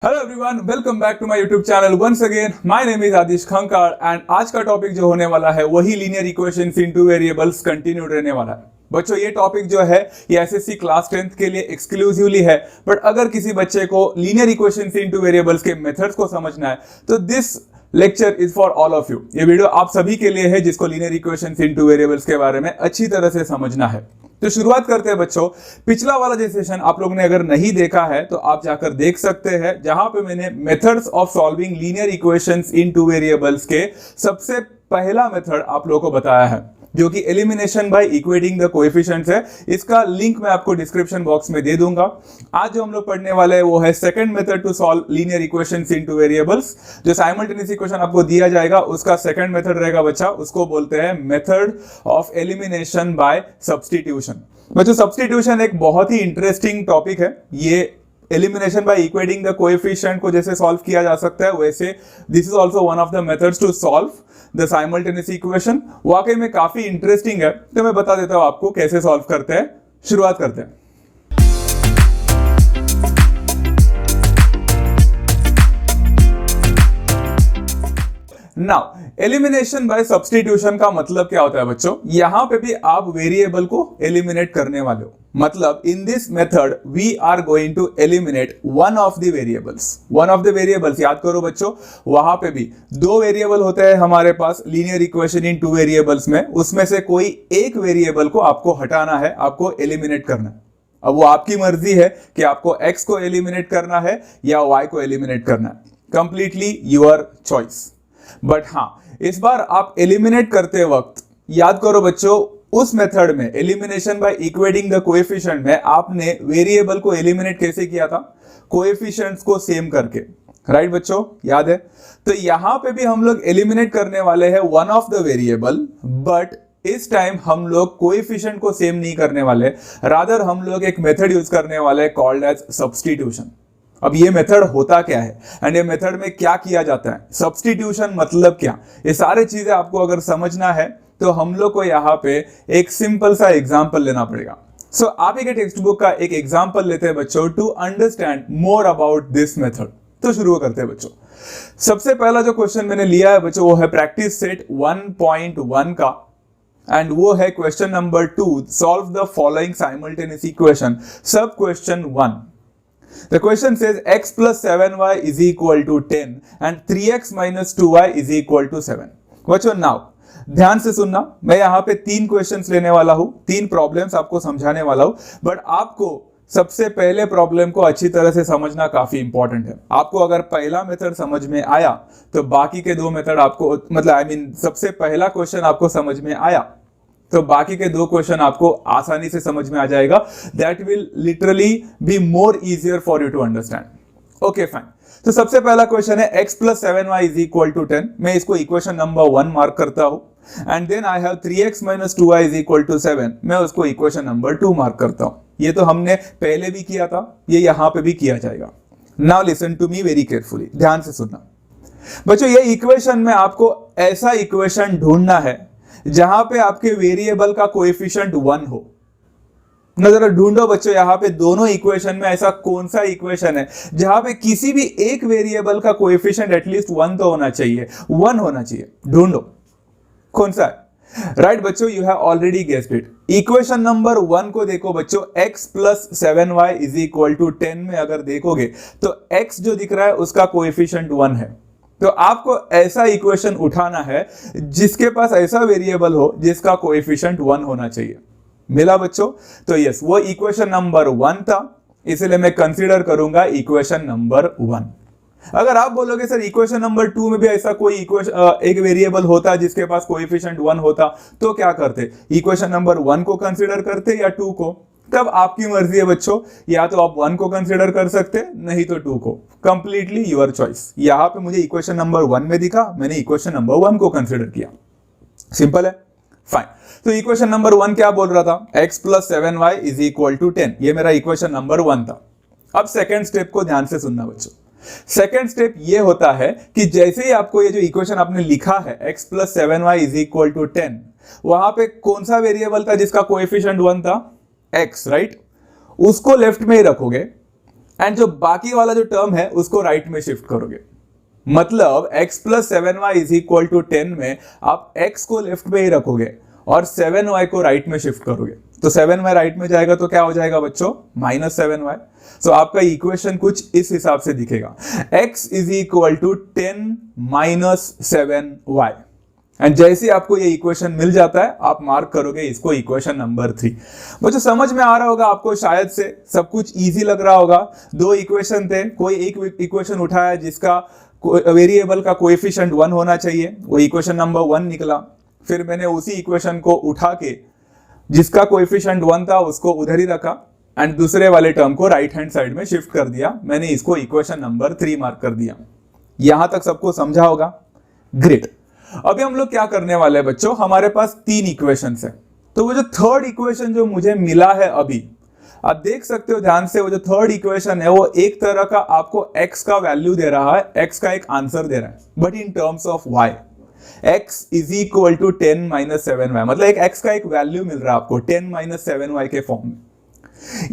Hello everyone, welcome back to my YouTube channel once again. My name is Aadish Khankar and आज का topic जो होने वाला है वही linear equations in two variables continued रहने वाला है। बच्चों, ये टॉपिक जो है ये एसएससी क्लास 10th के लिए एक्सक्लूसिवली है, बट अगर किसी बच्चे को लीनियर इक्वेशंस इनटू वेरिएबल्स के मेथड्स को समझना है तो this lecture is for all of you. ये वीडियो आप सभी के लिए है जिसको लीनियर इक्वेशंस इनटू वेरिएबल्स के बारे में अच्छी तरह से समझना है। तो शुरुआत करते हैं बच्चों। पिछला वाला जो सेशन आप लोगों ने अगर नहीं देखा है तो आप जाकर देख सकते हैं, जहां पे मैंने methods of solving linear equations in two variables के सबसे पहला मेथड आप लोगों को बताया है, जो कि elimination by equating the coefficients है। इसका लिंक मैं आपको डिस्क्रिप्शन बॉक्स में दे दूंगा। आज जो हम लोग पढ़ने वाले हैं वो है second method to solve linear equations in two variables. जो साइमल्टेनियस इक्वेशन आपको दिया जाएगा उसका सेकंड मेथड रहेगा बच्चा, उसको बोलते हैं method of elimination by substitution. बच्चों, सब्स्टिट्यूशन एक बहुत ही इंटरेस्टिंग टॉपिक है। ये elimination by equating the coefficient को जैसे सॉल्व किया जा सकता है, वैसे this is also one of the methods to solve the simultaneous equation. वाकई में काफी इंटरेस्टिंग है, तो मैं बता देता हूं आपको कैसे सॉल्व करते हैं। शुरुआत करते हैं। नाउ एलिमिनेशन बाय सब्स्टिट्यूशन का मतलब क्या होता है बच्चों? यहां पे भी आप वेरिएबल को एलिमिनेट करने वाले हो। मतलब in this method we are going to eliminate one of the variables. याद करो बच्चों, वहां पे भी दो वेरिएबल होते हैं हमारे पास linear equation in two variables में। उसमें से कोई एक वेरिएबल को आपको हटाना है, आपको एलिमिनेट करना है। अब वो आपकी मर्जी है कि आपको x को एलिमिनेट करना है या y को एलिमिनेट करना है, कंप्लीटली योर चॉइस। बट हाँ, इस बार आप एलिमिनेट करते वक्त याद करो बच्चों, उस मेथड में elimination by equating the coefficient में आपने वेरिएबल को एलिमिनेट कैसे किया था? कोएफिशिएंट्स को सेम करके, राइट बच्चों, याद है? तो यहां पे भी हम लोग एलिमिनेट करने वाले हैं one of the variable, but इस टाइम हम लोग कोएफिशिएंट को सेम नहीं करने वाले, रादर हम लोग एक मेथड यूज करने वाले हैं कॉल्ड एज सब्स्टिट्यूशन। अब ये मेथड होता क्या है एंड ये मेथड में क्या किया जाता है, सब्स्टिट्यूशन मतलब क्या, ये सारी चीजें आपको अगर समझना है तो हम लोग को यहाँ पे एक सिंपल सा एग्जांपल लेना पड़ेगा। सो आप एक टेक्स्ट बुक का एक एग्जांपल लेते हैं बच्चों to understand more about this method. तो शुरू करते हैं बच्चों। सबसे पहला जो क्वेश्चन मैंने लिया है बच्चों वो है प्रैक्टिस सेट 1.1 का, एंड वो है question number 2, solve the following simultaneous equation. सब question 1। The question says x plus 7y is equal to 10 and 3x minus 2y is equal to 7. बच्चों नाउ ध्यान से सुनना, मैं यहाँ पे 3 क्वेश्चंस लेने वाला हूँ, 3 प्रॉब्लम्स आपको समझाने वाला हूँ, बट आपको सबसे पहले प्रॉब्लम को अच्छी तरह से समझना काफी इंपॉर्टेंट है। आपको अगर पहला मेथड समझ में आया तो बाकी के 2 मेथड आपको, मतलब सबसे पहला क्वेश्चन आपको समझ में आया तो बाकी के 2 क्वेश्चन आपको आसानी से समझ में आ जाएगा। That will literally be more easier for you to understand. Okay fine. तो सबसे पहला क्वेश्चन है x plus 7y is equal to 10। मैं इसको इक्वेशन नंबर 1 मार्क करता हूं, and then I have 3x minus 2y is equal to 7। मैं उसको इक्वेशन नंबर 2 मार्क करता हूं। ये तो हमने पहले भी किया था, ये यहां पे भी किया जाएगा। Now listen to me very carefully, ध्यान से सुनना बच्चों। ये इक्वेशन में आपको ऐसा इक्वेशन ढूंढना है जहां पे आपके वेरिएबल का कोएफिशिएंट 1 हो। नजर ढूंढो बच्चों, यहां पे दोनों इक्वेशन में ऐसा कौन सा इक्वेशन है जहां पे किसी भी एक वेरिएबल का कोएफिशिएंट एटलीस्ट 1 तो होना चाहिए, 1 होना चाहिए। ढूंढो कौन सा है। राइट बच्चों, you have already guessed it. Equation number 1 को देखो बच्चों, x plus 7y is equal to 10 में अगर देखोगे तो x जो दिख रहा है उसका कोएफिशिएंट 1 है। तो आपको ऐसा इक्वेशन उठाना है जिसके पास ऐसा वेरिएबल हो जिसका कोएफिशिएंट 1 होना चाहिए। मिला बच्चों? तो यस, वो इक्वेशन नंबर 1 था, इसलिए मैं कंसीडर करूंगा इक्वेशन नंबर 1। अगर आप बोलोगे सर इक्वेशन नंबर 2 में भी ऐसा कोई एक वेरिएबल होता जिसके पास कोएफिशिएंट 1 होता तो क्या करते? इक्वेशन नंबर 1 को कंसीडर करते या 2 को? तब आपकी मर्जी है बच्चों, या तो आप 1 को कंसीडर कर सकते, नहीं तो 2 को, कंप्लीटली योर चॉइस। यहां पे मुझे इक्वेशन नंबर 1 में दिखा, मैंने इक्वेशन नंबर 1 को कंसीडर किया। सिंपल है, फाइन। तो इक्वेशन नंबर 1 क्या बोल रहा था? x plus 7y is equal to 10। ये मेरा इक्वेशन नंबर 1 था। अब सेकेंड स्टेप को ध्यान से सुनना बच्चों। सेकेंड स्टेप ये होता है कि जैसे ही आपको ये जो इक्वेशन आपने लिखा है x plus 7y is equal to 10, वहां पे कौन सा वेरिएबल था जिसका कोएफिशिएंट 1 था? x, right? उसको लेफ्ट में ही रखोगे एंड जो बाकी वाला जो टर्म है उसको राइट में शिफ्ट करोगे। मतलब x plus 7y is equal to 10 में आप x को लेफ्ट में ही रखोगे और 7y को राइट में शिफ्ट करोगे। तो 7y राइट में जाएगा तो क्या हो जाएगा बच्चों, -7y। सो आपका इक्वेशन कुछ इस हिसाब से दिखेगा, x is equal to 10 minus 7y। And जैसे ही आपको ये इक्वेशन मिल जाता है आप मार्क करोगे इसको इक्वेशन नंबर 3। बच्चों समझ में आ रहा होगा आपको, शायद से सब कुछ इजी लग रहा होगा। दो इक्वेशन थे, कोई एक इक्वेशन उठाया जिसका वेरिएबल का कोएफिशिएंट 1 होना चाहिए, वो इक्वेशन नंबर 1 निकला। फिर मैंने उसी इक्वेशन को उठा के जिसका कोएफिशिएंट 1 था उसको उधर ही रखा एंड दूसरे वाले टर्म को राइट हैंड साइड में शिफ्ट कर दिया। मैंने इसको इक्वेशन नंबर 3 मार्क कर दिया। यहां तक सबको समझा होगा? ग्रेट। अभी हम लोग क्या करने वाले हैं बच्चों, हमारे पास 3 इक्वेशंस है। तो वो जो थर्ड इक्वेशन जो मुझे मिला है अभी, आप देख सकते हो ध्यान से, वो जो थर्ड इक्वेशन है वो एक तरह का आपको x का वैल्यू दे रहा है, x का एक आंसर दे रहा है, but in terms of y। x is equal to 10 minus 7y, मतलब एक x का एक वैल्यू मिल रहा है आपको 10 माइनस 7y के फॉर्म में।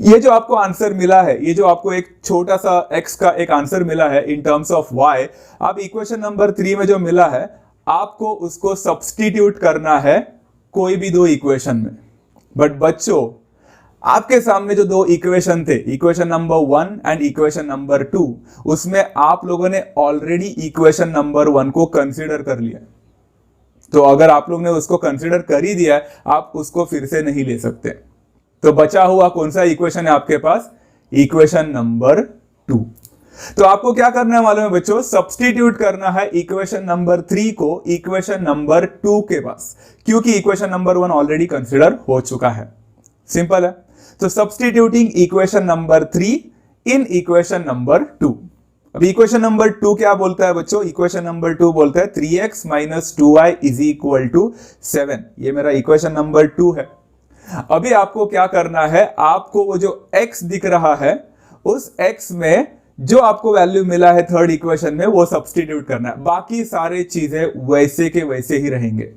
ये जो आपको आंसर मिला है, ये जो आपको एक छोटा सा x का एक आंसर मिला है इन टर्म्स ऑफ y, अब इक्वेशन नंबर 3 में जो मिला है आपको उसको सब्स्टिट्यूट करना है कोई भी दो इक्वेशन में। बट बच्चों आपके सामने जो दो इक्वेशन थे, equation number 1 and equation number 2, उसमें आप लोगों ने ऑलरेडी इक्वेशन नंबर 1 को कंसीडर कर लिया। तो अगर आप लोग ने उसको कंसीडर कर ही दिया है, आप उसको फिर से नहीं ले सकते। तो बचा हुआ कौन सा इक्वेशन है आपके पास? Equation number 2। तो आपको क्या करना है मालूम है बच्चों, सब्स्टिट्यूट करना है इक्वेशन नंबर 3 को इक्वेशन नंबर 2 के पास, क्योंकि इक्वेशन नंबर 1 ऑलरेडी कंसीडर हो चुका है। सिंपल है। तो सब्स्टिट्यूटिंग इक्वेशन नंबर 3 इन इक्वेशन नंबर 2। अब इक्वेशन नंबर 2 क्या बोलता है बच्चों? इक्वेशन नंबर 2 बोलता है 3x minus 2y is equal to 7। ये मेरा इक्वेशन नंबर 2 है। अभी आपको क्या करना है, आपको वो जो x दिख रहा है उस x में जो आपको वैल्यू मिला है थर्ड इक्वेशन में वो सब्स्टिट्यूट करना है, बाकी सारे चीजें वैसे के वैसे ही रहेंगे।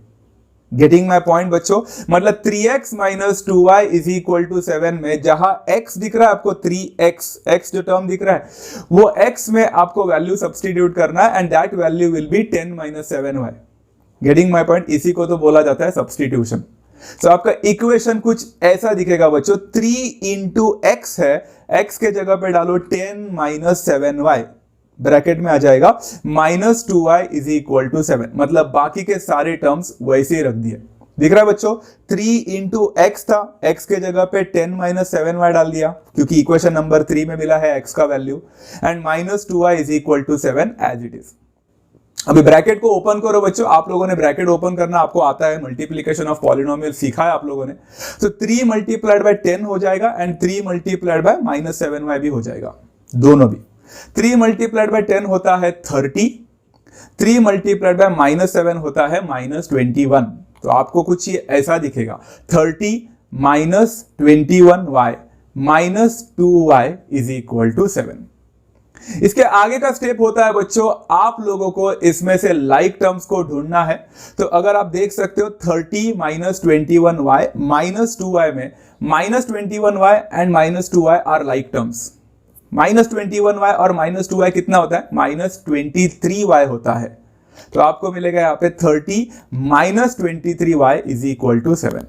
गेटिंग माई पॉइंट बच्चों? मतलब 3x minus 2y is equal to 7 में जहां x दिख रहा है आपको 3x, x जो टर्म दिख रहा है वो x में आपको वैल्यू सब्स्टिट्यूट करना है and that value will be 10 minus 7y। Getting my point? इसी को तो बोला जाता है सब्स्टिट्यूशन। तो आपका इक्वेशन कुछ ऐसा दिखेगा बच्चों, 3 इंटू x है, x के जगह पे डालो 10 माइनस 7y, ब्रैकेट में आ जाएगा minus 2y is equal to 7। मतलब बाकी के सारे टर्म्स वैसे ही रख दिए। दिख रहा है बच्चों? 3 इंटू x था, x के जगह पे 10 माइनस 7y डाल दिया क्योंकि इक्वेशन नंबर 3 में मिला है x का value, and minus 2y is equal to 7 as it is. अभी ब्रैकेट को ओपन करो बच्चों, आप लोगों ने ब्रैकेट ओपन करना आपको आता है, मल्टीप्लिकेशन ऑफ पॉलिनोमियल सीखा है आप लोगों ने। तो 3 मल्टीप्लाइड बाय 10 हो जाएगा and 3 multiplied by minus 7y भी हो जाएगा, दोनों भी। 3 मल्टीप्लाइड बाय 10 होता है 30, 3 मल्टीप्लाइड बाय माइनस 7 होता है माइनस 21। तो आपको कुछ ये ऐसा दिखेगा, 30 minus 21y minus 2y is equal to 7। इसके आगे का स्टेप होता है बच्चों, आप लोगों को इसमें से लाइक टर्म्स को ढूंढना है। तो अगर आप देख सकते हो 30 माइनस 21y माइनस 2y में minus 21y and minus 2y are like terms. Minus 21y और माइनस 2y कितना होता है? माइनस 23y होता है। तो आपको मिलेगा यहाँ पे 30 minus 23y is equal to 7।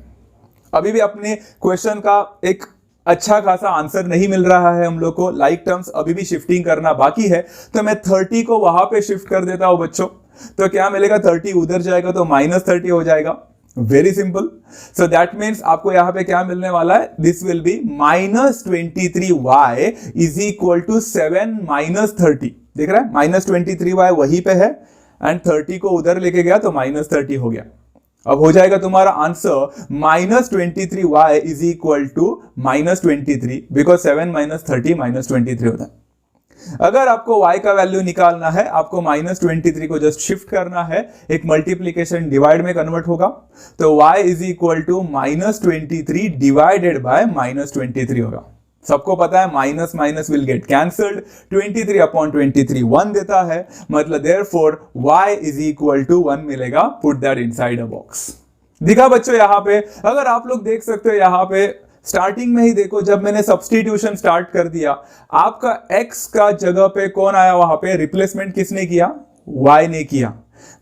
अभी भी अपने क्वेश्चन का एक अच्छा खासा आंसर नहीं मिल रहा है हम लोग को, लाइक टर्म्स अभी भी शिफ्टिंग करना बाकी है। तो मैं 30 को वहां पे शिफ्ट कर देता हूं बच्चों, तो क्या मिलेगा? 30 उधर जाएगा तो माइनस 30 हो जाएगा। Very simple. So that means आपको यहां पे क्या मिलने वाला है? This will be minus 23y is equal to 7 minus 30। दिख रहा है? माइनस 23y वहीं पे है एंड 30 को उधर लेके गया तो माइनस 30 हो गया। अब हो जाएगा तुम्हारा answer minus 23y is equal to minus 23, because 7 minus 30 minus 23 होता है। अगर आपको y का वैल्यू निकालना है, आपको माइनस 23 को जस्ट शिफ्ट करना है, एक मल्टीप्लीकेशन डिवाइड में कन्वर्ट होगा। तो y is equal to minus 23 divided by minus 23 होगा। सबको पता है minus minus will get cancelled, 23 upon 23 1 देता है, मतलब therefore y is equal to 1 मिलेगा। Put that inside a box. दिखा बच्चों यहाँ पे? अगर आप लोग देख सकते हो यहाँ पे स्टार्टिंग में ही देखो, जब मैंने सब्स्टिट्यूशन स्टार्ट कर दिया, आपका x का जगह पे कौन आया, वहां पे रिप्लेसमेंट किसने किया, y ने किया।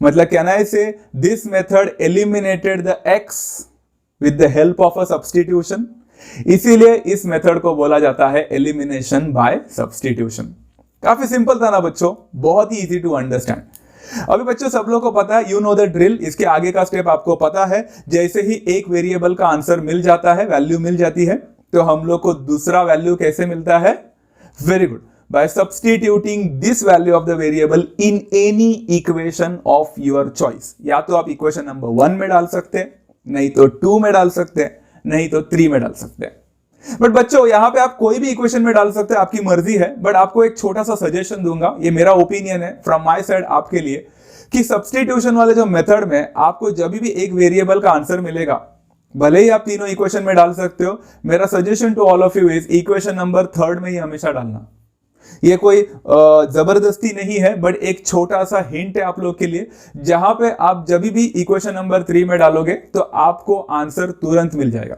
मतलब कैन आई से this method eliminated the x with the help of a substitution. इसीलिए इस मेथड को बोला जाता है एलिमिनेशन बाय सब्स्टिट्यूशन। काफी सिंपल था ना बच्चों, बहुत ही इजी टू अंडरस्टैंड। अभी बच्चों सब लोगों को पता है, यू नो द ड्रिल। इसके आगे का स्टेप आपको पता है। जैसे ही एक वेरिएबल का आंसर मिल जाता है, वैल्यू मिल जाती है, तो हम लोग को दूसरा वैल्यू कैसे मिलता है, very good, bye substituting this value of the variable in any equation of your choice. या तो आप इक्वेशन नंबर 1 में डाल सकते हैं, नहीं तो 2 में डाल सकते हैं, नहीं तो 3 में डाल सकते हैं। बट बच्चों यहां पे आप कोई भी इक्वेशन में डाल सकते हैं, आपकी मर्जी है। बट आपको एक छोटा सा सजेशन दूंगा, ये मेरा ओपिनियन है फ्रॉम माय साइड आपके लिए, कि सब्स्टिट्यूशन वाले जो मेथड में आपको जब भी एक वेरिएबल का आंसर मिलेगा, भले ही आप तीनों इक्वेशन में डाल सकते हो, मेरा suggestion to all of you is equation number 3 में ही हमेशा डालना। ये कोई जबरदस्ती नहीं है, बट एक छोटा सा हिंट है आप लोग के लिए। जहां पे आप जब भी इक्वेशन नंबर 3 में डालोगे तो आपको आंसर तुरंत मिल जाएगा।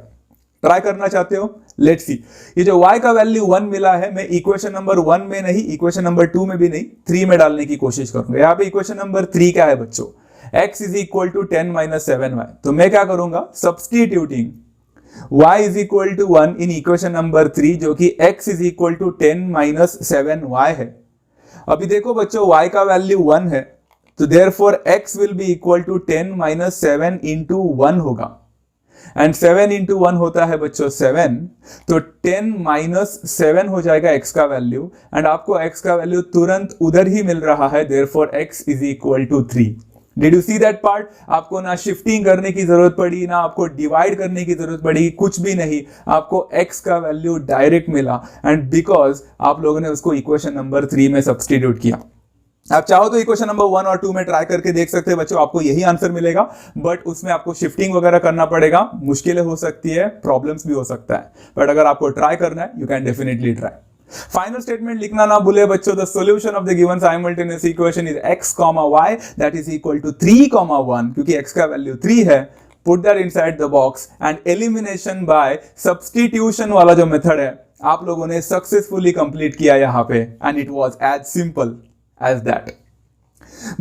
ट्राई करना चाहते हो, लेट्स सी। ये जो y का वैल्यू 1 मिला है, मैं इक्वेशन नंबर 1 में नहीं, इक्वेशन नंबर 2 में भी नहीं, 3 में डालने की कोशिश करूंगा। यहां पे इक्वेशन नंबर 3 क्या है बच्चों, x is equal to 10 minus 7y। तो मैं क्या करूंगा, substituting y is equal to 1 in equation number 3, जो कि x is equal to 10 minus 7y है। अभी देखो बच्चों, y का वैल्यू 1 है, तो therefore x will be equal to 10 minus 7 into 1 होगा। एंड 7 इंटू 1 होता है बच्चों 7, तो 10 माइनस 7 हो जाएगा x का वैल्यू। एंड आपको x का वैल्यू तुरंत उधर ही मिल रहा है, therefore x is equal to 3। Did you see that part? आपको ना शिफ्टिंग करने की जरूरत पड़ी, ना आपको डिवाइड करने की जरूरत पड़ी, कुछ भी नहीं, आपको x का वैल्यू डायरेक्ट मिला। एंड बिकॉज आप लोगों ने उसको इक्वेशन नंबर 3 में सब्स्टिट्यूट किया। आप चाहो तो इक्वेशन नंबर 1 और 2 में ट्राई करके देख सकते हैं बच्चों, आपको यही आंसर मिलेगा। बट उसमें आपको शिफ्टिंग वगैरह करना पड़ेगा, मुश्किलें हो सकती है, प्रॉब्लम्स भी हो सकता है। बट अगर आपको ट्राई करना है, you can definitely try. Final statement लिखना ना भूले बच्चों, the solution of the given simultaneous equation is x, y that is equal to 3, 1, क्योंकि x का वैल्यू 3 है। Put that inside the box and elimination by substitution वाला जो method है आप लोगों ने सक्सेसफुली कंप्लीट किया यहां पे। And it was as simple as that.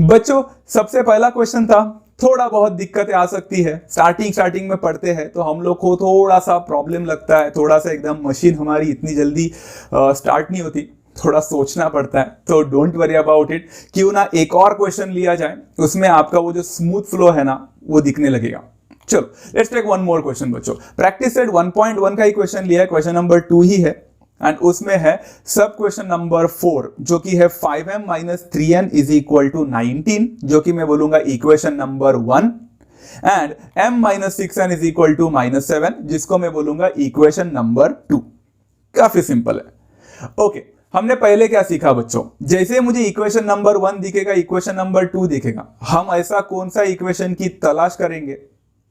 बच्चों सबसे पहला क्वेश्चन था, थोड़ा बहुत दिक्कतें आ सकती है, स्टार्टिंग में पढ़ते हैं तो हम लोग को थोड़ा सा प्रॉब्लम लगता है, थोड़ा सा एकदम मशीन हमारी इतनी जल्दी स्टार्ट नहीं होती, थोड़ा सोचना पड़ता है। तो डोंट वरी अबाउट इट, क्यों ना एक और क्वेश्चन लिया जाए, उसमें आपका वो जो स्मूथ फ्लो है ना वो दिखने लगेगा। चलो let's take one more question बच्चों। प्रैक्टिस सेट 1.1 का ही क्वेश्चन लिया है, क्वेश्चन नंबर 2 ही है। एंड उसमें है सब क्वेश्चन नंबर 4, जो कि है 5m minus 3n is equal to 19, जो कि मैं बोलूंगा equation number 1। And m minus 6n is equal to -7, जिसको मैं बोलूंगा इक्वेशन नंबर 2। काफी सिंपल है। ओके, हमने पहले क्या सीखा बच्चों, जैसे मुझे इक्वेशन नंबर 1 दिखेगा, इक्वेशन नंबर 2 दिखेगा, हम ऐसा कौन सा इक्वेशन की तलाश करेंगे,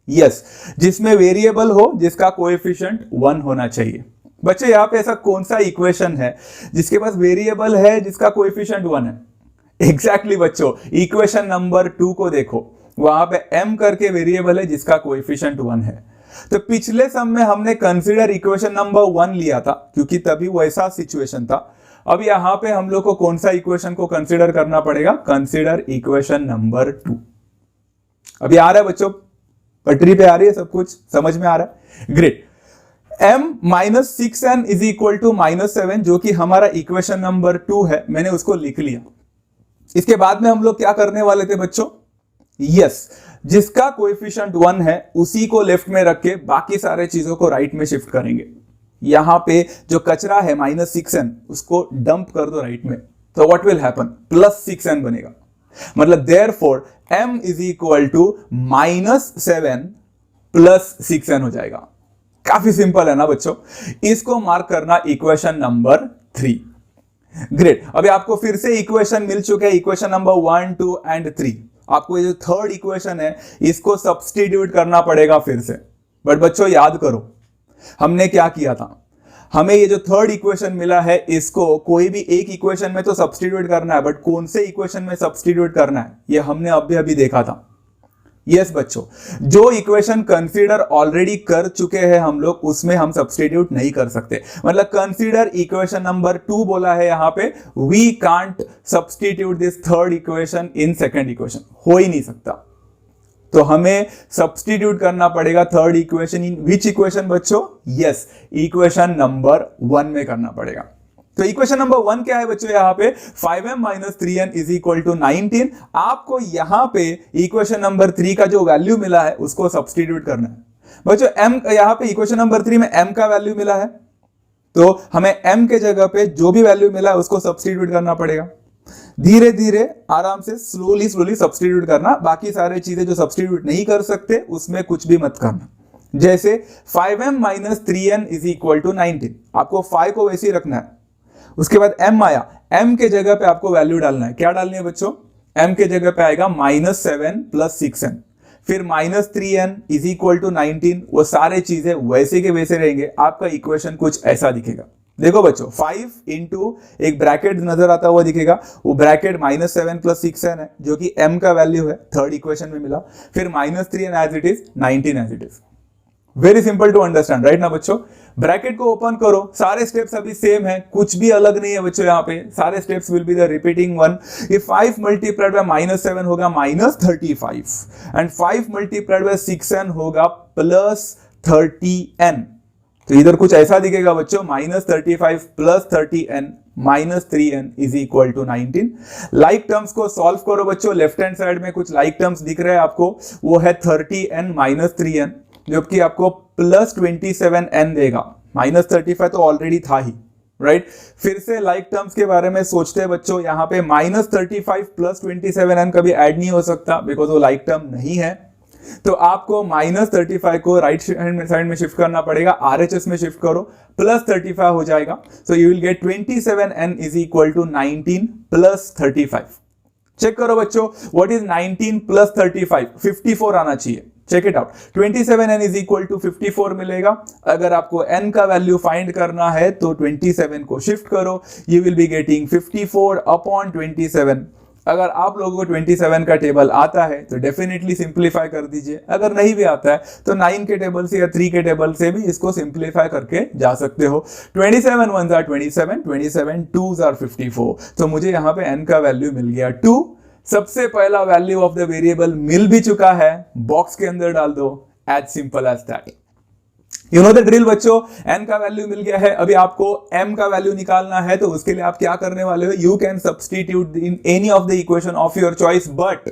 यस, जिसमें वेरिएबल हो जिसका कोएफिशिएंट 1 होना चाहिए। बच्चे यहाँ पे ऐसा कौन सा इक्वेशन है जिसके पास वेरिएबल है जिसका कोएफिशिएंट 1 है? एग्जैक्टली बच्चों, इक्वेशन नंबर 2 को देखो, वहां पे m करके वेरिएबल है जिसका कोएफिशिएंट 1 है। तो पिछले सम में हमने कंसीडर इक्वेशन नंबर 1 लिया था, क्योंकि तभी वैसा सिचुएशन था। अब यहां पे हम लोग को कौन सा इक्वेशन को कंसीडर करना पड़ेगा, कंसीडर इक्वेशन नंबर 2। अभी आ रहा है बच्चों, पटरी पे आ रही है, सब कुछ समझ में आ रहा है, great. m minus 6n is equal to -7, जो कि हमारा इक्वेशन नंबर 2 है, मैंने उसको लिख लिया। इसके बाद में हम लोग क्या करने वाले थे बच्चों, यस, जिसका कोएफिशिएंट 1 है उसी को लेफ्ट में रख के बाकी सारे चीजों को राइट में शिफ्ट करेंगे। यहां पे जो कचरा है -6n, उसको डंप कर दो राइट में, तो व्हाट विल हैपन, +6n बनेगा। मतलब therefore m is equal to -7 plus 6n हो जाएगा। काफी सिंपल है ना बच्चों, इसको मार्क करना इक्वेशन नंबर 3। ग्रेट, अभी आपको फिर से इक्वेशन मिल चुके हैं, इक्वेशन नंबर 1, 2 एंड 3। आपको ये जो थर्ड इक्वेशन है इसको सब्स्टिट्यूट करना पड़ेगा फिर से। बट बच्चों याद करो हमने क्या किया था, हमें ये जो थर्ड इक्वेशन मिला है इसको कोई भी एक इक्वेशन में तो सब्स्टिट्यूट करना है, बट कौन से इक्वेशन में सब्स्टिट्यूट करना है ये हमने अभी अभी देखा था। यस बच्चों, जो इक्वेशन कंसीडर ऑलरेडी कर चुके हैं हम लोग, उसमें हम सब्स्टिट्यूट नहीं कर सकते। मतलब कंसीडर इक्वेशन नंबर 2 बोला है यहां पे, we can't substitute this third equation in second equation, हो ही नहीं सकता। तो हमें सब्स्टिट्यूट करना पड़ेगा third equation in which equation बच्चों? यस, इक्वेशन नंबर 1 में करना पड़ेगा। तो इक्वेशन नंबर 1 क्या है बच्चों? यहां पे 5m - 3n is equal to 19। आपको यहां पे इक्वेशन नंबर 3 का जो वैल्यू मिला है उसको सब्स्टिट्यूट करना है बच्चों। m यहां पे इक्वेशन नंबर 3 में m का वैल्यू मिला है, तो हमें m के जगह पे जो भी वैल्यू मिला है उसको सब्स्टिट्यूट करना पड़ेगा। धीरे धीरे आराम से स्लोली सब्स्टिट्यूट करना। बाकी सारे चीजें जो सब्स्टिट्यूट नहीं कर सकते उसमें कुछ भी मत करना। जैसे 5m - 3n is equal to 19, आपको 5 को वैसे ही रखना है। उसके बाद m आया, m के जगह पे आपको वैल्यू डालना है। क्या डालनी है बच्चों? m के जगह पे आएगा -7 + 6n, फिर -3n इज इक्वल टू 19। वो सारे चीजें वैसे के वैसे रहेंगे। आपका इक्वेशन कुछ ऐसा दिखेगा। देखो बच्चों, 5 इंटू एक ब्रैकेट नजर आता हुआ दिखेगा, वो ब्रैकेट -7 + 6n है जो कि m का वैल्यू है, थर्ड इक्वेशन में मिला। फिर -3n as it is, 19 as it is. Very simple to understand, right ना बच्चों? ब्रैकेट को ओपन करो, सारे स्टेप्स अभी सेम है, कुछ भी अलग नहीं है बच्चों। यहाँ पे सारे steps will be the repeating one. ये 5 मल्टीप्लाइड बाय -7 होगा -35, एंड 5 मल्टीप्लाइड बाय 6n होगा +30n। तो इधर कुछ ऐसा दिखेगा बच्चों, -35 + 30n -3n is equal to 19। Like terms को सॉल्व करो बच्चों। लेफ्ट हैंड साइड में कुछ लाइक टर्म्स दिख रहे हैं आपको, वो है 30n - 3n, जो कि आपको +27n देगा। -35 तो ऑलरेडी था ही, राइट? फिर से लाइक टर्म्स के बारे में सोचते हैं बच्चों। यहाँ पे -35 + 27n कभी ऐड नहीं हो सकता, बिकॉज वो लाइक टर्म नहीं है। तो आपको -35 को राइट हैंड साइड में शिफ्ट करना पड़ेगा, RHS में शिफ्ट करो, +35 हो जाएगा। So you will get 27n is equal to 19 + 35। Check करो बच्चों, व्हाट इज 19 + 35? 54 आना चाहिए। Check it out, 27n is equal to 54 मिलेगा। अगर आपको n का वैल्यू फाइंड करना है तो 27 को शिफ्ट करो, यू विल बी गेटिंग 54/27। अगर आप लोगों को 27 का टेबल आता है तो डेफिनेटली सिंप्लीफाई कर दीजिए। अगर नहीं भी आता है तो 9 के टेबल से या 3 के टेबल से भी इसको सिंप्लीफाई करके जा सकते हो। 27 1s are 27, 27 2s are 54। तो मुझे यहाँ पे n का वैल्यू मिल गया 2। सबसे पहला वैल्यू ऑफ द वेरिएबल मिल भी चुका है, बॉक्स के अंदर डाल दो, as simple as that. You know the drill बच्चों, n का वैल्यू मिल गया है। अभी आपको m का वैल्यू निकालना है, तो उसके लिए आप क्या करने वाले हो? You can substitute in any of the equation of your choice, but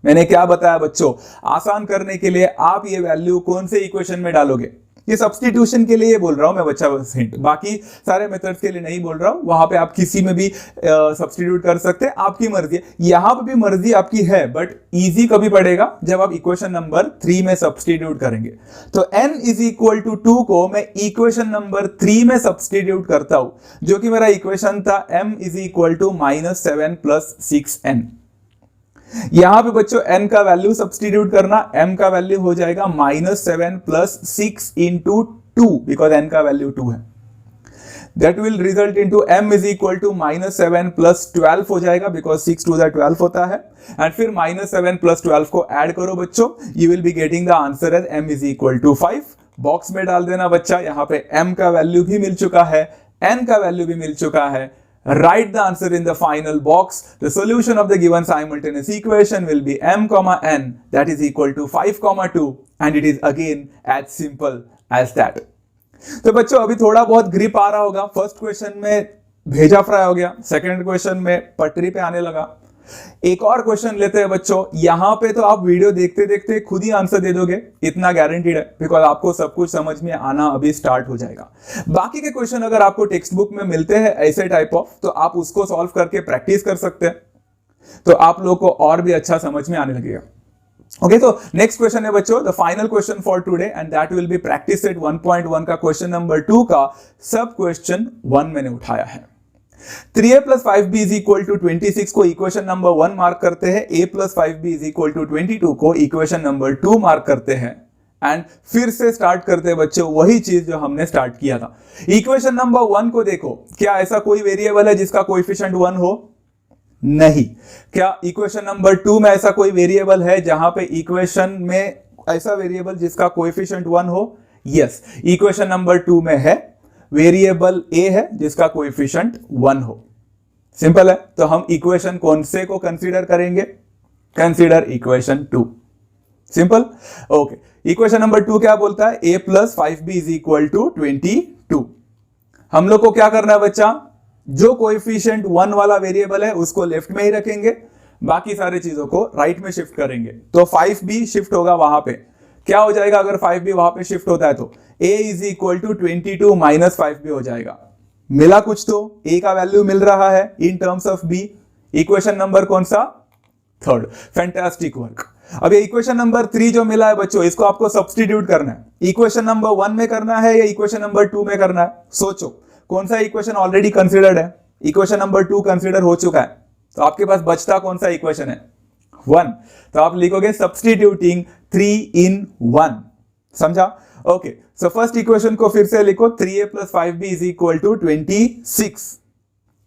मैंने क्या बताया बच्चों, आसान करने के लिए आप ये वैल्यू कौन से इक्वेशन में डालोगे? ये सब्स्टिट्यूशन के लिए बोल रहा हूं मैं बच्चा, बस हिंट, बाकी सारे मेथड्स के लिए नहीं बोल रहा हूं। वहां पे आप किसी में भी सब्स्टिट्यूट कर सकते हैं, आपकी मर्जी है। यहां पे भी मर्जी आपकी है, बट इजी कभी पड़ेगा जब आप इक्वेशन नंबर 3 में सब्स्टिट्यूट करेंगे। तो n इज इक्वल टू 2 को मैं इक्वेशन नंबर 3 में सब्स्टिट्यूट करता हूं, जो कि मेरा इक्वेशन था m is equal to -7 + 6n। यहां पे बच्चों n का वैल्यू सब्स्टिट्यूट करना, m का वैल्यू हो जाएगा -7 + 6 × 2, बिकॉज n का वैल्यू 2 है। That will result into m is equal to -7 + 12 हो जाएगा, बिकॉज 6 2 12 होता है। एंड फिर -7 + 12 को ऐड करो बच्चों, you will be getting the answer as m is equal to 5। Box में डाल देना बच्चा। यहाँ पे m का वैल्यू भी मिल चुका है, n का वैल्यू भी मिल चुका है। Write the answer in the final box. The solution of the given simultaneous equation will be m, n, that is equal to 5, 2, and it is again as simple as that. तो बच्चों अभी थोड़ा बहुत grip आ रहा होगा। First question में भेजा fry हो गया, सेकंड क्वेश्चन में पटरी पे आने लगा। एक और क्वेश्चन लेते हैं बच्चों। यहां पे तो आप वीडियो देखते देखते खुद ही आंसर दे दोगे, इतना गारंटीड है, बिकॉज आपको सब कुछ समझ में आना अभी स्टार्ट हो जाएगा। बाकी के क्वेश्चन अगर आपको टेक्स्ट बुक में मिलते हैं ऐसे टाइप ऑफ, तो आप उसको सॉल्व करके प्रैक्टिस कर सकते हैं, तो आप लोग को और भी अच्छा समझ में आने लगेगा। ओके, तो नेक्स्ट क्वेश्चन है बच्चों, the final question for today, and that will be practice set 1.1 का क्वेश्चन नंबर 2 का सब क्वेश्चन 1 मैंने उठाया है। 3a + 5b is equal to 26 को इक्वेशन नंबर 1 मार्क करते हैं, a + 5b is equal to 22 को इक्वेशन नंबर 2 मार्क करते हैं, एंड फिर से स्टार्ट करते हैं बच्चों वही चीज जो हमने स्टार्ट किया था। इक्वेशन नंबर 1 को देखो, क्या ऐसा कोई वेरिएबल है जिसका कोएफिशिएंट 1 हो? नहीं। क्या इक्वेशन नंबर 2 में ऐसा कोई वेरिएबल है जहां पे इक्वेशन में ऐसा वेरिएबल जिसका कोएफिशिएंट 1 हो? यस, इक्वेशन नंबर 2 में है, वेरिएबल ए है जिसका कोएफिशिएंट 1 हो। सिंपल है। तो हम इक्वेशन कौन से को कंसीडर करेंगे? Consider equation 2। Simple. Okay, equation number 2 क्या बोलता है? a plus 5b is equal to 22। हम लोग को क्या करना है बच्चा? जो कोएफिशिएंट 1 वाला वेरिएबल है उसको लेफ्ट में ही रखेंगे, बाकी सारी चीजों को राइट में शिफ्ट करेंगे। तो 5b शिफ्ट होगा वहां पे। क्या हो जाएगा अगर 5b वहां पे शिफ्ट होता है? तो a is equal to 22 minus 5b हो जाएगा। मिला कुछ तो? a का वैल्यू मिल रहा है इन terms of b। Equation number कौन सा? थर्ड। Fantastic work. अब ये इक्वेशन नंबर 3 जो मिला है बच्चों, इसको आपको सब्स्टिट्यूट करना है। इक्वेशन नंबर 1 में करना है या इक्वेशन नंबर 2 में करना है? सोचो कौन सा इक्वेशन ऑलरेडी कंसीडर्ड है? इक्वेशन नंबर 2 कंसीडर हो चुका है, तो आपके पास बचता कौन सा इक्वेशन है? 1। तो आप लिखोगे सब्स्टिट्यूटिंग 3 in 1। समझा? ओके, सो फर्स्ट इक्वेशन को फिर से लिखो, 3a plus 5b is equal to 26।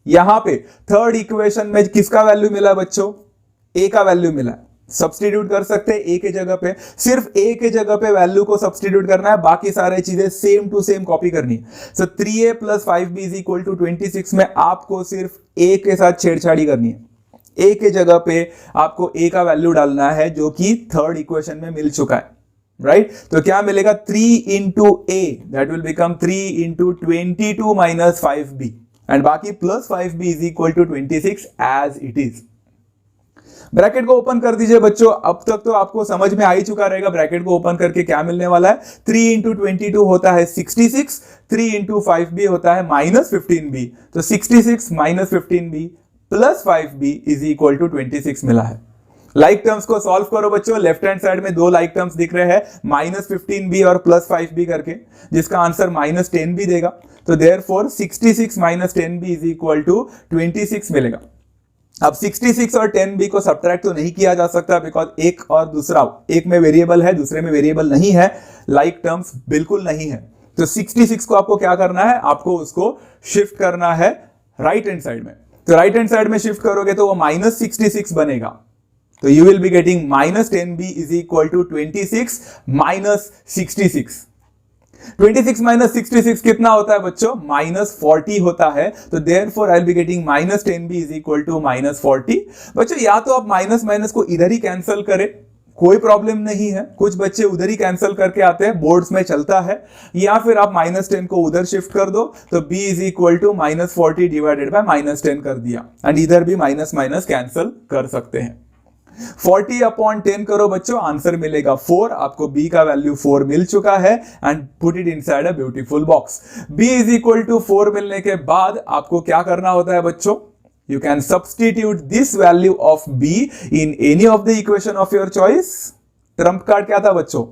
यहां पे थर्ड इक्वेशन में किसका वैल्यू मिला बच्चों? a का वैल्यू मिला। सब्स्टिट्यूट कर सकते हैं a के जगह पे, सिर्फ a के जगह पे वैल्यू को सब्स्टिट्यूट करना है, बाकी सारी चीजें सेम टू सेम कॉपी करनी है। So 3a plus 5b is equal to 26 में आपको सिर्फ a के साथ छेड़छाड़ी करनी है। a के जगह पे आपको a का वैल्यू डालना है जो कि थर्ड इक्वेशन में मिल चुका है, राइट? तो क्या मिलेगा? 3 into a, that will become 3 into 22 minus 5b and बाकी plus 5b is equal to 26 as it is. Bracket को ओपन कर दीजिए बच्चों। अब तक तो आपको समझ में आ ही चुका रहेगा ब्रैकेट को ओपन करके क्या मिलने वाला है। 3 इंटू 22 होता है 66, 3 इंटू 5b होता है माइनस 15b। तो 66 minus 15b plus 5b is equal to 26 मिला है। लाइक टर्म्स को सॉल्व करो बच्चों। लेफ्ट हैंड साइड में दो लाइक टर्म्स दिख रहे हैं, माइनस 15b और प्लस 5b करके, जिसका आंसर माइनस 10b देगा। तो therefore 66 minus 10b is equal to 26 मिलेगा। अब 66 और 10b को सब्ट्रैक्ट तो नहीं किया जा सकता बिकॉज एक और दूसरा, एक में वेरिएबल है दूसरे में वेरिएबल नहीं है, लाइक टर्म्स बिल्कुल नहीं है। तो 66 को आपको क्या करना है? आपको उसको शिफ्ट करना है राइट हैंड साइड में। तो राइट हैंड साइड में शिफ्ट करोगे तो वो माइनस 66 बनेगा। तो you will be getting minus 10b is equal to 26 minus 66। 26 minus 66 कितना होता है बच्चों? माइनस 40 होता है। तो therefore I will be getting minus 10b is equal to minus 40। बच्चों या तो आप माइनस माइनस को इधर ही कैंसिल करें, कोई प्रॉब्लम नहीं है, कुछ बच्चे उधर ही कैंसिल करके आते हैं, बोर्ड्स में चलता है, या फिर आप माइनस 10 को उधर शिफ्ट कर दो तो b is equal to minus 40 divided by minus 10 कर दिया, एंड इधर भी माइनस माइनस कैंसिल कर सकते हैं। 40 अपॉन 10 करो बच्चों, आंसर मिलेगा 4। आपको b का वैल्यू 4 मिल चुका है and put it inside a beautiful box. b is equal to 4 मिलने के बाद आपको क्या करना होता है बच्चों? You can substitute this value of b in any of the equation of your choice. Trump card क्या था बच्चों?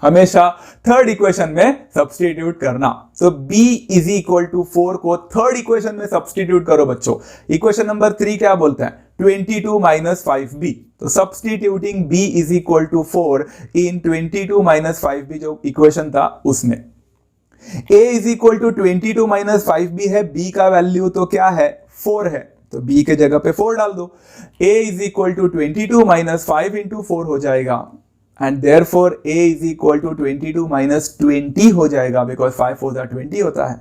हमेशा थर्ड इक्वेशन में सब्स्टिट्यूट करना। तो b इज इक्वल टू 4 को थर्ड इक्वेशन में सब्स्टिट्यूट करो बच्चों। इक्वेशन नंबर 3 क्या बोलता है? 22 माइनस 5b। तो substituting b is equal to 4 in 22 minus 5b जो इक्वेशन था उसमें। a is equal to 22 minus 5b है, b का वैल्यू तो क्या है? 4 है, तो b के जगह पे 4 डाल दो। a is equal to 22 minus 5 into 4 हो जाएगा, and therefore a is equal to 22 minus 20 हो जाएगा, बिकॉज 5 4 20 होता है।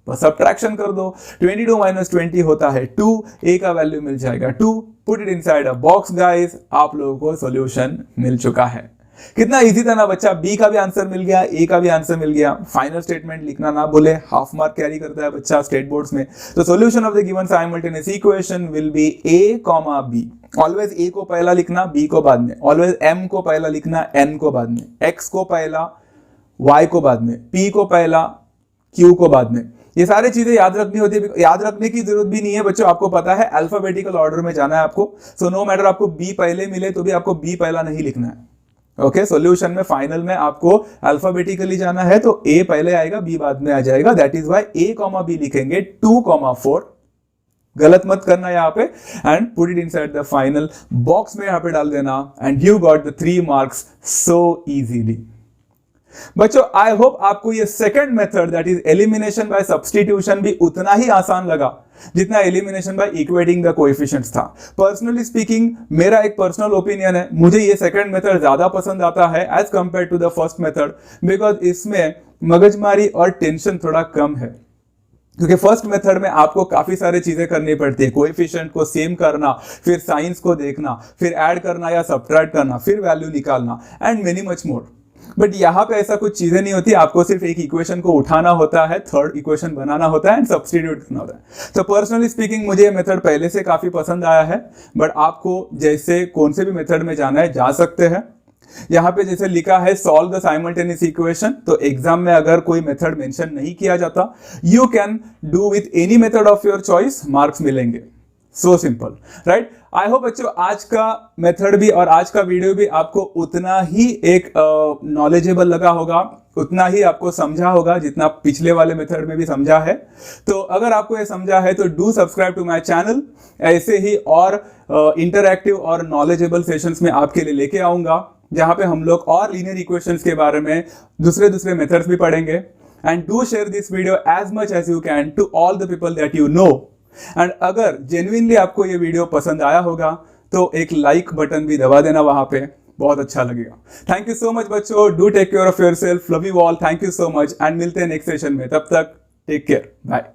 बस सब्ट्रैक्शन कर दो, 22 माइनस 20 होता है 2, a का वैल्यू मिल जाएगा 2। Put it inside a box guys, आप लोगों को सॉल्यूशन मिल चुका है। कितना इजी था ना बच्चा? b का भी आंसर मिल गया, a का भी आंसर मिल गया। फाइनल स्टेटमेंट लिखना ना बोले, हाफ मार्क कैरी करता है बच्चा स्टेट बोर्ड्स में। तो solution of the given simultaneous equation will be a, b। Always a को पहला लिखना, b को बाद में। ऑलवेज m को पहला लिखना, n को बाद में। x को पहला, y को बाद में। p को पहला, q को बाद में। ये सारी चीजें याद रखनी होती है, याद रखने की जरूरत भी नहीं है बच्चों, आपको पता है अल्फाबेटिकल ऑर्डर में जाना है आपको। सो नो मैटर आपको b पहले मिले तो भी आपको b पहला नहीं लिखना है। ओके, सॉल्यूशन में फाइनल में आपको अल्फाबेटिकली जाना है तो a पहले आएगा, b बाद में आ जाएगा। That is why a, b लिखेंगे 2, 4। गलत मत करना यहाँ पे, and put it inside the final box में यहाँ पे डाल देना, and you got the 3 marks so easily. बच्चों आई होप आपको ये second method that is elimination by substitution भी उतना ही आसान लगा जितना elimination by equating the coefficients था। पर्सनली स्पीकिंग मेरा एक पर्सनल ओपिनियन है, मुझे ये सेकंड मेथड ज्यादा पसंद आता है as compare to the first method, because इसमें मगजमारी और टेंशन थोड़ा कम है। क्योंकि फर्स्ट मेथड में आपको काफी सारी चीजें करनी पड़ती है, कोएफिशिएंट को सेम करना, फिर साइंस को देखना, फिर ऐड करना या सब्ट्रैक्ट करना, फिर वैल्यू निकालना and many much more. But यहाँ पे ऐसा कुछ चीजें नहीं होती, आपको सिर्फ एक इक्वेशन को उठाना होता है, थर्ड इक्वेशन बनाना होता है एंड सब्स्टिट्यूट करना होता है। तो पर्सनली स्पीकिंग मुझे ये मेथड पहले से काफी पसंद आया है, बट आपको जैसे कौन से भी मेथड में जाना है जा सकते हैं। यहाँ पे जैसे लिखा है सॉल्व द साइमल्टेनियस इक्वेशन, तो एग्जाम में अगर कोई मेथड मेंशन नहीं किया जाता, you can do with any method of your choice, marks मिलेंगे। So simple, right. I hope बच्चों आज का मेथड भी और आज का वीडियो भी आपको उतना ही एक नॉलेजेबल लगा होगा, उतना ही आपको समझा होगा जितना पिछले वाले मेथड में भी समझा है। तो अगर आपको ये समझा है तो do subscribe to my channel. ऐसे ही और इंटरैक्टिव और नॉलेजेबल सेशंस में आपके लिए लेके आऊंगा, जहां पे हम लोग और लीनियर इक्वेशंस के बारे में दूसरे मेथड्स भी पढ़ेंगे। And do share this video as much as you can to all the people that you know. And अगर जेन्युइनली आपको ये वीडियो पसंद आया होगा तो एक लाइक बटन भी दबा देना, वहां पे बहुत अच्छा लगेगा। थैंक यू सो मच बच्चों, do take care of yourself, love you all, thank you so much and मिलते हैं नेक्स्ट सेशन में। तब तक टेक केयर, बाय।